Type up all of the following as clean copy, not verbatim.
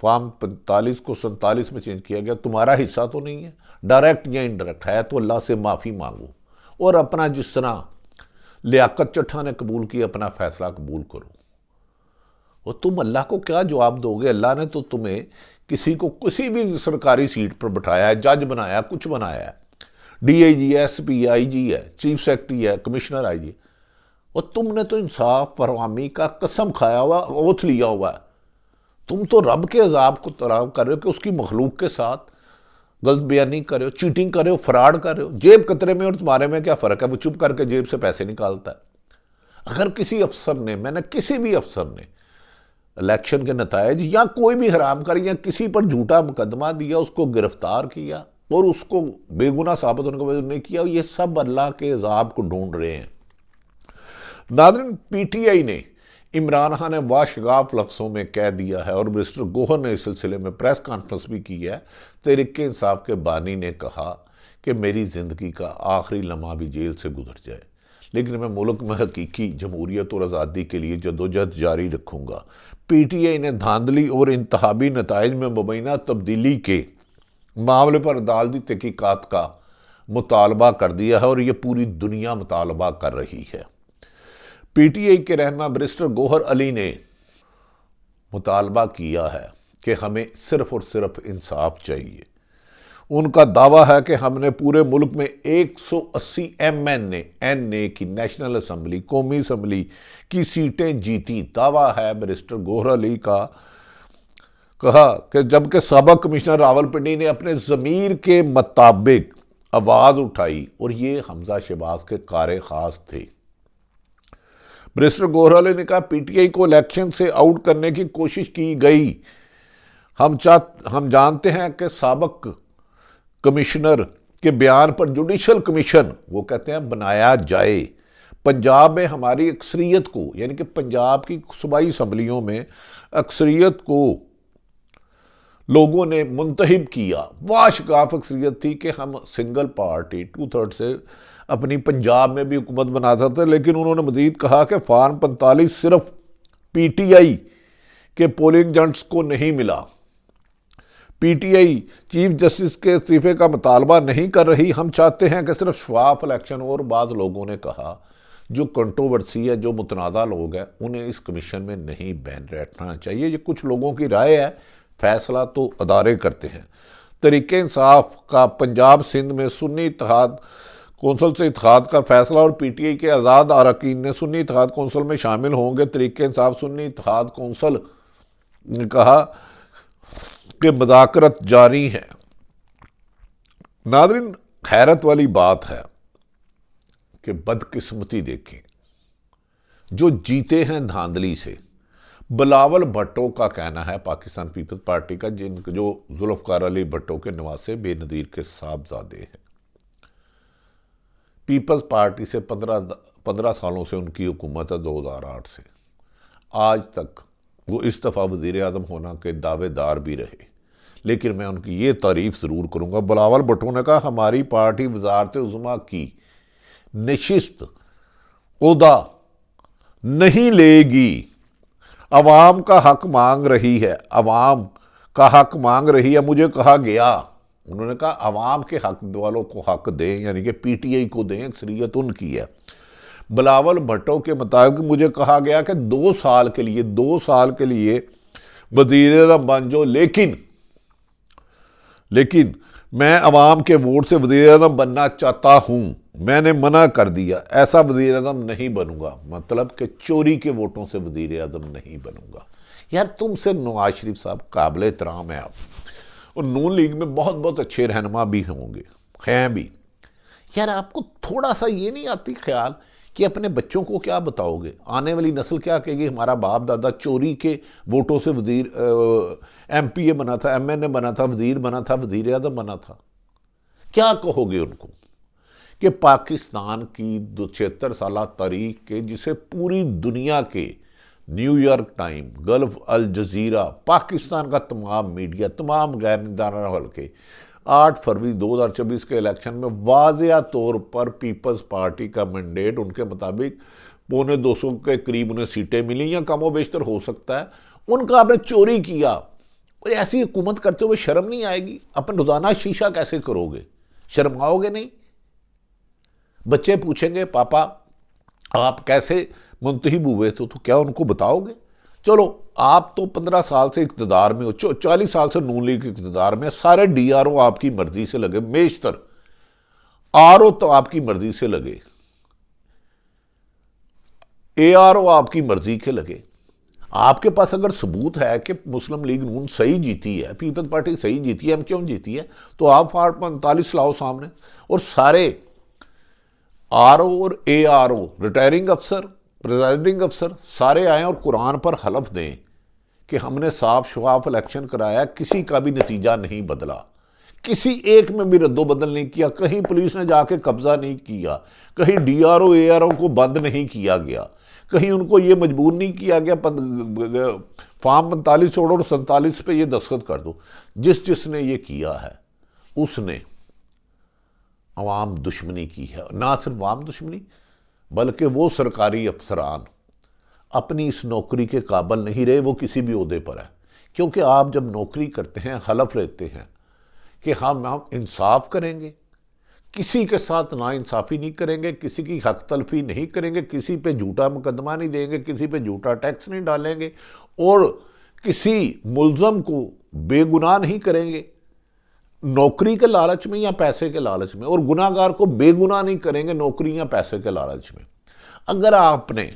Form 45 کو 47 میں change کیا گیا. تمہارا حصہ تو نہیں ہے، ڈائریکٹ یا انڈائریکٹ ہے تو اللہ سے معافی مانگو اور اپنا جس طرح لیاقت چٹھا نے قبول کیا اپنا فیصلہ قبول کرو. اور تم اللہ کو کیا جواب دو گے؟ اللہ نے تو تمہیں کسی کو کسی بھی سرکاری سیٹ پر بٹھایا ہے، جج بنایا، کچھ بنایا ہے، ڈی آئی جی ہے، ایس پی، آئی جی ہے، چیف سیکرٹری ہے، کمشنر آئی جی، اور تم نے تو انصاف فراہمی کا قسم کھایا ہوا، اوتھ لیا ہوا ہے. تم تو رب کے عذاب کو طلب کر رہے ہو کہ اس کی مخلوق کے ساتھ غلط بیانی کر رہے ہو، چیٹنگ کر رہے ہو، فراڈ کر رہے ہو. جیب کترے میں اور تمہارے میں کیا فرق ہے؟ وہ چپ کر کے جیب سے پیسے نکالتا ہے. اگر کسی افسر نے، میں نے کسی بھی افسر نے الیکشن کے نتائج یا کوئی بھی حرام کاری یا کسی پر جھوٹا مقدمہ دیا، اس کو گرفتار کیا اور اس کو بے گناہ ثابت ہونے کے بعد نہیں کیا، یہ سب اللہ کے عذاب کو ڈھونڈ رہے ہیں. ناظرین، پی ٹی آئی نے عمران خان نے واشگاف لفظوں میں کہہ دیا ہے اور مسٹر گوہر نے اس سلسلے میں پریس کانفرنس بھی کی ہے. تحریک انصاف کے بانی نے کہا کہ میری زندگی کا آخری لمحہ بھی جیل سے گزر جائے لیکن میں ملک میں حقیقی جمہوریت اور آزادی کے لیے جدوجہد جاری رکھوں گا. پی ٹی آئی نے دھاندلی اور انتخابی نتائج میں مبینہ تبدیلی کے معاملے پر عدالتی تحقیقات کا مطالبہ کر دیا ہے اور یہ پوری دنیا مطالبہ کر رہی ہے. پی ٹی آئی کے رہنما برسٹر گوہر علی نے مطالبہ کیا ہے کہ ہمیں صرف اور صرف انصاف چاہیے. ان کا دعویٰ ہے کہ ہم نے پورے ملک میں 180 ایم این اے کی نیشنل اسمبلی، قومی اسمبلی کی سیٹیں جیتی. دعویٰ ہے برسٹر گوہر علی کا، کہا کہ جبکہ سابق کمشنر راولپنڈی نے اپنے ضمیر کے مطابق آواز اٹھائی اور یہ حمزہ شہباز کے کار خاص تھے. برسٹر گوہر علی نے کہا پی ٹی آئی کو الیکشن سے آؤٹ کرنے کی کوشش کی گئی. ہم جانتے ہیں کہ سابق کمشنر کے بیان پر جوڈیشل کمیشن وہ کہتے ہیں بنایا جائے. پنجاب میں ہماری اکثریت کو، یعنی کہ پنجاب کی صوبائی اسمبلیوں میں اکثریت کو لوگوں نے منتخب کیا، واشگاف اکثریت تھی کہ ہم سنگل پارٹی 2/3 سے اپنی پنجاب میں بھی حکومت بنا سکتے. لیکن انہوں نے مزید کہا کہ فارم 45 صرف پی ٹی آئی کے پولنگ ایجنٹس کو نہیں ملا. P T I chief justice کے استعفے کا مطالبہ نہیں کر رہی. ہم چاہتے ہیں کہ صرف شفاف الیکشن. اور بعض لوگوں نے کہا جو کنٹروورسی ہے، جو متنازع لوگ ہیں، انہیں اس کمیشن میں نہیں بیٹھنا چاہیے. یہ کچھ لوگوں کی رائے ہے، فیصلہ تو ادارے کرتے ہیں. تحریک انصاف کا پنجاب سندھ میں سنی اتحاد کونسل سے اتحاد کا فیصلہ اور پی ٹی آئی کے آزاد اراکین نے سنی اتحاد کونسل میں شامل ہوں گے. تحریک انصاف سنی اتحاد کونسل نے کہا کہ مذاکرات جاری ہیں. ناظرین، حیرت والی بات ہے کہ بدقسمتی دیکھیں، جو جیتے ہیں دھاندلی سے. بلاول بھٹو کا کہنا ہے، پاکستان پیپلز پارٹی کا، جو ذوالفقار علی بھٹو کے نواسے بے نظیر کے صاحبزادے ہیں. پیپلز پارٹی سے 15 سالوں سے ان کی حکومت ہے، 2008 سے آج تک وہ اس دفعہ وزیر اعظم ہونا کے دعوے دار بھی رہے. لیکن میں ان کی یہ تعریف ضرور کروں گا. بلاول بھٹو نے کہا ہماری پارٹی وزارت عظمیٰ کی نشست عہدہ نہیں لے گی. عوام کا حق مانگ رہی ہے، عوام کا حق مانگ رہی ہے. مجھے کہا گیا، انہوں نے کہا عوام کے حق والوں کو حق دیں، یعنی کہ پی ٹی آئی کو دیں، اکثریت ان کی ہے. بلاول بھٹو کے مطابق مجھے کہا گیا کہ 2 سال کے لیے وزیر اعظم بن جاؤ، لیکن میں عوام کے ووٹ سے وزیر اعظم بننا چاہتا ہوں. میں نے منع کر دیا، ایسا وزیر اعظم نہیں بنوں گا. مطلب کہ چوری کے ووٹوں سے وزیر اعظم نہیں بنوں گا. یار تم سے نواز شریف صاحب قابل احترام ہے آپ، اور نون لیگ میں بہت اچھے رہنما بھی ہوں گے، ہیں بھی. یار آپ کو تھوڑا سا یہ نہیں آتی خیال کہ اپنے بچوں کو کیا بتاؤ گے؟ آنے والی نسل کیا کہے گی ہمارا باپ دادا چوری کے ووٹوں سے وزیر ایم پی اے بنا تھا، ایم این اے بنا تھا، وزیر بنا تھا، وزیر اعظم بنا تھا. کیا کہو گے ان کو کہ پاکستان کی 76 سالہ تاریخ کے، جسے پوری دنیا کے new York time, golf, Al Jazeera, Pakistan کا تمام میڈیا، تمام غیر نگران حلقے 8 فروری 2024 کے الیکشن میں واضح طور پر پیپلز پارٹی کا مینڈیٹ ان کے مطابق 250 کے قریب انہیں سیٹیں ملی یا کم و بیشتر ہو سکتا ہے. ان کا آپ نے چوری کیا. ایسی حکومت کرتے ہوئے شرم نہیں آئے گی؟ اپن روزانہ شیشہ کیسے کرو گے؟ شرم آؤ گے نہیں؟ بچے پوچھیں گے پاپا آپ کیسے منتخب ہوئے تو کیا ان کو بتاؤ گے؟ چلو آپ تو 15 سال سے اقتدار میں ہو، 40 سال سے نون لیگ اقتدار میں، سارے ڈی آر او آپ کی مرضی سے لگے، بیشتر آر او تو آپ کی مرضی سے لگے، اے آر او آپ کی مرضی کے لگے۔ آپ کے پاس اگر ثبوت ہے کہ مسلم لیگ نون صحیح جیتی ہے، پیپلز پارٹی صحیح جیتی ہے، ہم کیوں جیتی ہے، تو آپ 45 لاؤ سامنے، اور سارے آر او اور اے آر او، ریٹائرنگ افسر، پریزائڈنگ افسر، سارے آئیں اور قرآن پر حلف دیں کہ ہم نے صاف شفاف الیکشن کرایا، کسی کا بھی نتیجہ نہیں بدلا، کسی ایک میں بھی رد و بدل نہیں کیا، کہیں پولیس نے جا کے قبضہ نہیں کیا، کہیں ڈی آر او اے آر او کو بند نہیں کیا گیا، کہیں ان کو یہ مجبور نہیں کیا گیا فارم 45 چھوڑو اور 47 پہ یہ دستخط کر دو۔ جس نے یہ کیا ہے اس نے عوام دشمنی کی ہے، نہ صرف عوام دشمنی بلکہ وہ سرکاری افسران اپنی اس نوکری کے قابل نہیں رہے، وہ کسی بھی عہدے پر ہے۔ کیونکہ آپ جب نوکری کرتے ہیں، حلف لیتے ہیں کہ ہم انصاف کریں گے، کسی کے ساتھ ناانصافی نہیں کریں گے، کسی کی حق تلفی نہیں کریں گے، کسی پہ جھوٹا مقدمہ نہیں دیں گے، کسی پہ جھوٹا ٹیکس نہیں ڈالیں گے، اور کسی ملزم کو بے گناہ نہیں کریں گے نوکری کے لالچ میں یا پیسے کے لالچ میں، اور گناہ گار کو بے گناہ نہیں کریں گے نوکری یا پیسے کے لالچ میں۔ اگر آپ نے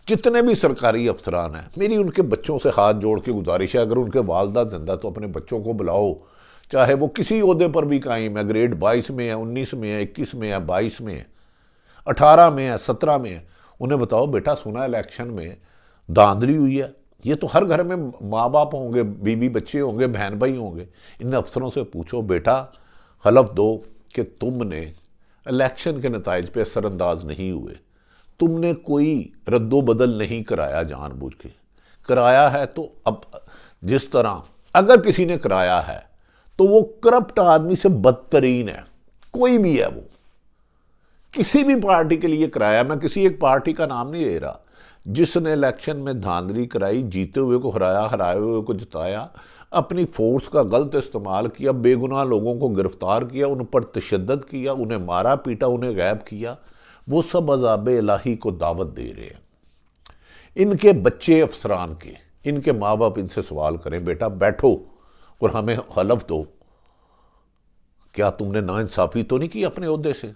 جتنے بھی سرکاری افسران ہیں، میری ان کے بچوں سے ہاتھ جوڑ کے گزارش ہے، اگر ان کے والدہ زندہ تو اپنے بچوں کو بلاؤ، چاہے وہ کسی عہدے پر بھی قائم ہے، گریڈ 22 میں ہے، 19 میں ہے، 21 میں ہے، 22 میں ہے، 18 میں ہے، 17 میں ہے، انہیں بتاؤ بیٹا سنا الیکشن میں دھاندلی ہوئی ہے۔ یہ تو ہر گھر میں ماں باپ ہوں گے، بیوی بچے ہوں گے، بہن بھائی ہوں گے، ان افسروں سے پوچھو بیٹا حلف دو کہ تم نے الیکشن کے نتائج پہ اثر انداز نہیں ہوئے، تم نے کوئی رد و بدل نہیں کرایا جان بوجھ کے، کرایا ہے تو اب جس طرح اگر کسی نے کرایا ہے تو وہ کرپٹ آدمی سے بدترین ہے، کوئی بھی ہے، وہ کسی بھی پارٹی کے لیے کرایا، میں کسی ایک پارٹی کا نام نہیں لے رہا، جس نے الیکشن میں دھاندلی کرائی، جیتے ہوئے کو ہرایا، ہرائے ہوئے کو جتایا، اپنی فورس کا غلط استعمال کیا، بے گناہ لوگوں کو گرفتار کیا، ان پر تشدد کیا، انہیں مارا پیٹا، انہیں غائب کیا، وہ سب عذاب الہی کو دعوت دے رہے ہیں۔ ان کے بچے افسران کے، ان کے ماں باپ ان سے سوال کریں بیٹا بیٹھو اور ہمیں حلف دو، کیا تم نے ناانصافی تو نہیں کی اپنے عہدے سے؟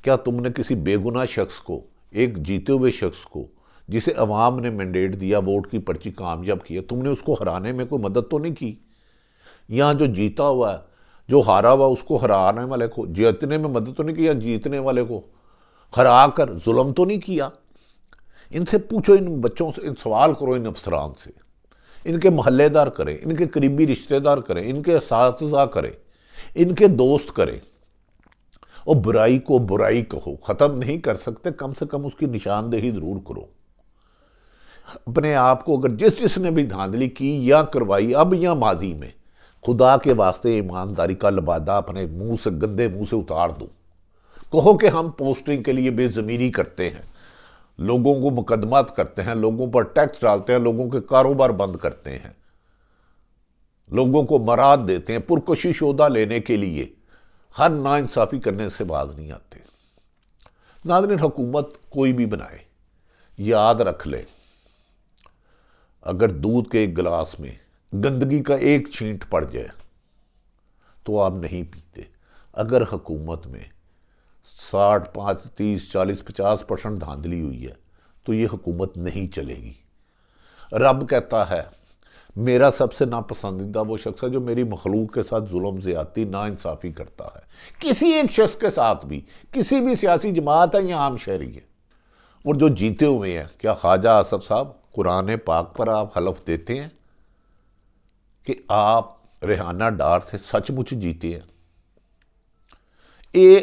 کیا تم نے کسی بے گناہ شخص کو، ایک جیتے ہوئے شخص کو جسے عوام نے مینڈیٹ دیا، ووٹ کی پرچی کامیاب کیا، تم نے اس کو ہرانے میں کوئی مدد تو نہیں کی؟ یہاں جو جیتا ہوا ہے، جو ہارا ہوا اس کو ہرانے والے کو جیتنے میں مدد تو نہیں کیا، جیتنے والے کو ہرا کر ظلم تو نہیں کیا؟ ان سے پوچھو، ان بچوں سے ان سوال کرو، ان افسران سے، ان کے محلے دار کریں، ان کے قریبی رشتہ دار کریں، ان کے اساتذہ کریں، ان کے دوست کریں، اور برائی کو برائی کہو، ختم نہیں کر سکتے، کم سے کم اس کی نشاندہی ضرور کرو۔ اپنے آپ کو اگر جس نے بھی دھاندلی کی یا کروائی اب یا ماضی میں، خدا کے واسطے ایمانداری کا لبادہ اپنے منہ سے، گندے منہ سے اتار دو، کہو کہ ہم پوسٹنگ کے لیے بے ضمیری کرتے ہیں، لوگوں کو مقدمات کرتے ہیں، لوگوں پر ٹیکس ڈالتے ہیں، لوگوں کے کاروبار بند کرتے ہیں، لوگوں کو مراد دیتے ہیں، پرکشش عہدہ لینے کے لیے ہر ناانصافی کرنے سے باز نہیں آتے۔ ناظرین، حکومت کوئی بھی بنائے، یاد رکھ لے، اگر دودھ کے ایک گلاس میں گندگی کا ایک چھینٹ پڑ جائے تو آپ نہیں پیتے۔ اگر حکومت میں 60، 30، 40، 50% دھاندلی ہوئی ہے تو یہ حکومت نہیں چلے گی۔ رب کہتا ہے میرا سب سے ناپسندیدہ وہ شخص ہے جو میری مخلوق کے ساتھ ظلم زیادتی ناانصافی کرتا ہے، کسی ایک شخص کے ساتھ بھی، کسی بھی سیاسی جماعت ہے یا عام شہری ہے۔ اور جو جیتے ہوئے ہیں، کیا خواجہ آصف صاحب قرآن پاک پر آپ حلف دیتے ہیں کہ آپ ریحانہ ڈار سے سچ مچ جیتے ہیں؟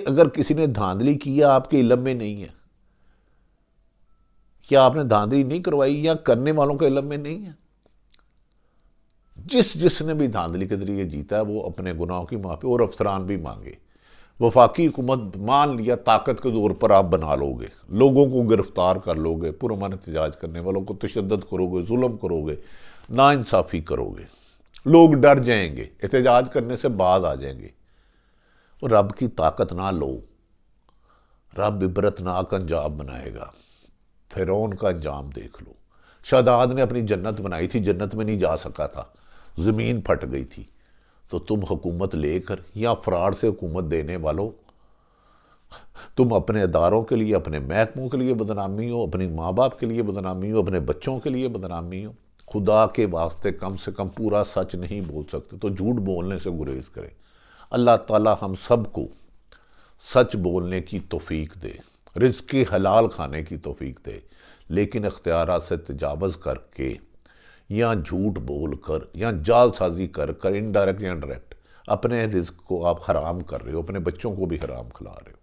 اگر کسی نے دھاندلی کیا آپ کے علم میں نہیں ہے، کیا آپ نے دھاندلی نہیں کروائی یا کرنے والوں کے علم میں نہیں ہے؟ جس نے بھی دھاندلی کے ذریعے جیتا ہے وہ اپنے گناہوں کی معافی، اور افسران بھی مانگے۔ وفاقی حکومت مان لیا طاقت کے زور پر آپ بنا لو گے، لوگوں کو گرفتار کر لو گے، پرامن احتجاج کرنے والوں کو تشدد کرو گے، ظلم کرو گے، ناانصافی کرو گے، لوگ ڈر جائیں گے، احتجاج کرنے سے بعد آ جائیں گے۔ رب کی طاقت نہ لو، رب عبرتناک انجام بنائے گا۔ فرعون کا انجام دیکھ لو، شداد نے اپنی جنت بنائی تھی، جنت میں نہیں جا سکا تھا، زمین پھٹ گئی تھی۔ تو تم حکومت لے کر یا فراڈ سے حکومت دینے والوں، تم اپنے اداروں کے لیے، اپنے محکموں کے لیے بدنامی ہو، اپنی ماں باپ کے لیے بدنامی ہو، اپنے بچوں کے لیے بدنامی ہو۔ خدا کے واسطے کم سے کم پورا سچ نہیں بول سکتے تو جھوٹ بولنے سے گریز کریں۔ اللہ تعالی ہم سب کو سچ بولنے کی توفیق دے، رزق حلال کھانے کی توفیق دے، لیکن اختیارات سے تجاوز کر کے یا جھوٹ بول کر یا جال سازی کر کر انڈائریکٹ یا ڈائریکٹ اپنے رزق کو آپ حرام کر رہے ہو، اپنے بچوں کو بھی حرام کھلا رہے ہو۔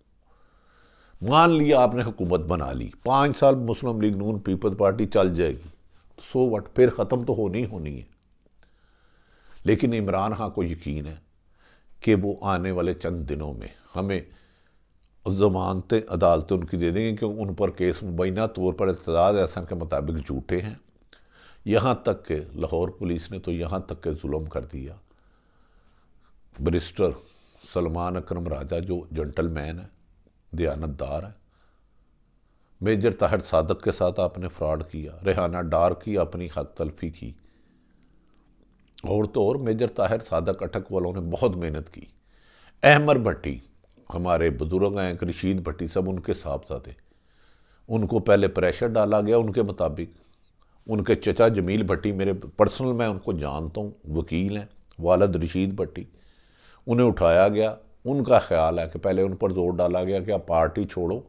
مان لیا آپ نے حکومت بنا لی، 5 سال مسلم لیگ نون پیپلز پارٹی چل جائے گی، سو وٹ، پھر ختم تو ہونی ہے۔ لیکن عمران خان کو یقین ہے کہ وہ آنے والے چند دنوں میں ہمیں ضمانتیں عدالتیں ان کی دے دیں گی، کیونکہ ان پر کیس مبینہ طور پر اعتراض احسن کے مطابق جھوٹے ہیں۔ یہاں تک کہ لاہور پولیس نے تو یہاں تک کہ ظلم کر دیا، بریسٹر سلمان اکرم راجہ جو جنٹل مین ہے، دیانت دار ہے، میجر طاہر صادق کے ساتھ آپ نے فراڈ کیا، ریحانہ ڈار کی اپنی حق تلفی کی، اور تو اور میجر طاہر صادق اٹک والوں نے بہت محنت کی۔ احمر بھٹی ہمارے بزرگ ہیں، رشید بھٹی سب ان کے صاحبزادے، ان کو پہلے پریشر ڈالا گیا ان کے مطابق۔ ان کے چچا جمیل بھٹی میرے پرسنل، میں ان کو جانتا ہوں، وکیل ہیں، والد رشید بھٹی، انہیں اٹھایا گیا۔ ان کا خیال ہے کہ پہلے ان پر زور ڈالا گیا کہ آپ پارٹی چھوڑو،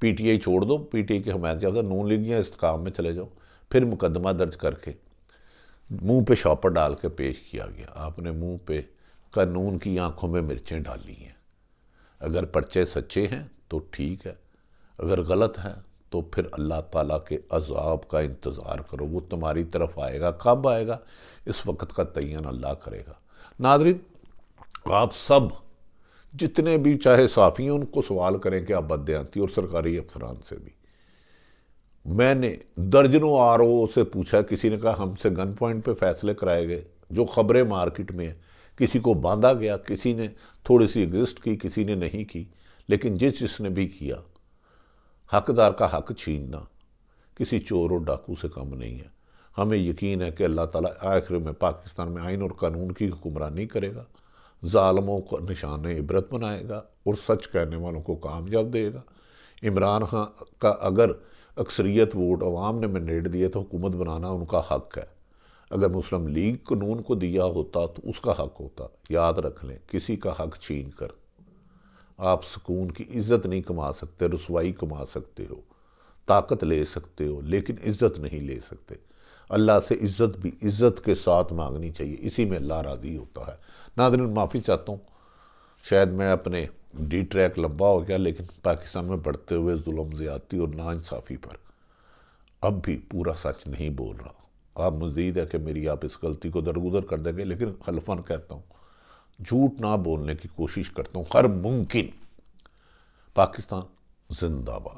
پی ٹی آئی چھوڑ دو، پی ٹی آئی کی حمایت یافتہ نون لیگ یا استقام میں چلے جاؤ، پھر مقدمہ درج کر کے منہ پہ شاپر ڈال کے پیش کیا گیا۔ آپ نے منہ پہ قانون کی آنکھوں میں مرچیں ڈالی ہیں۔ اگر پرچے سچے ہیں تو ٹھیک ہے، اگر غلط ہے تو پھر اللہ تعالیٰ کے عذاب کا انتظار کرو، وہ تمہاری طرف آئے گا۔ کب آئے گا اس وقت کا تعین اللہ کرے گا۔ ناظرین، آپ سب جتنے بھی چاہے صحافی ہیں ان کو سوال کریں کہ آپ بددیانتی، اور سرکاری افسران سے بھی۔ میں نے درجنوں آر او سے پوچھا، کسی نے کہا ہم سے گن پوائنٹ پہ فیصلے کرائے گئے، جو خبریں مارکیٹ میں ہیں، کسی کو باندھا گیا، کسی نے تھوڑی سی ایگزسٹ کی، کسی نے نہیں کی، لیکن جس نے بھی کیا، حقدار کا حق چھیننا کسی چور اور ڈاکو سے کم نہیں ہے۔ ہمیں یقین ہے کہ اللہ تعالیٰ آخر میں پاکستان میں آئین اور قانون کی حکمرانی کرے گا، ظالموں کو نشان عبرت بنائے گا اور سچ کہنے والوں کو کامیاب دے گا۔ عمران خان کا اگر اکثریت ووٹ عوام نے مینڈیٹ دیے تو حکومت بنانا ان کا حق ہے، اگر مسلم لیگ قانون کو دیا ہوتا تو اس کا حق ہوتا۔ یاد رکھ لیں، کسی کا حق چھین کر آپ سکون کی عزت نہیں کما سکتے، رسوائی کما سکتے ہو، طاقت لے سکتے ہو، لیکن عزت نہیں لے سکتے۔ اللہ سے عزت بھی عزت کے ساتھ مانگنی چاہیے، اسی میں اللہ راضی ہوتا ہے۔ ناظرین، معافی چاہتا ہوں، شاید میں اپنے ڈی ٹریک لمبا ہو گیا، لیکن پاکستان میں بڑھتے ہوئے ظلم، زیادتی اور ناانصافی پر اب بھی پورا سچ نہیں بول رہا۔ آپ مزید ہے کہ میری آپ اس غلطی کو درگزر کر دیں گے، لیکن خلفاً کہتا ہوں، جھوٹ نہ بولنے کی کوشش کرتا ہوں ہر ممکن۔ پاکستان زندہ باد۔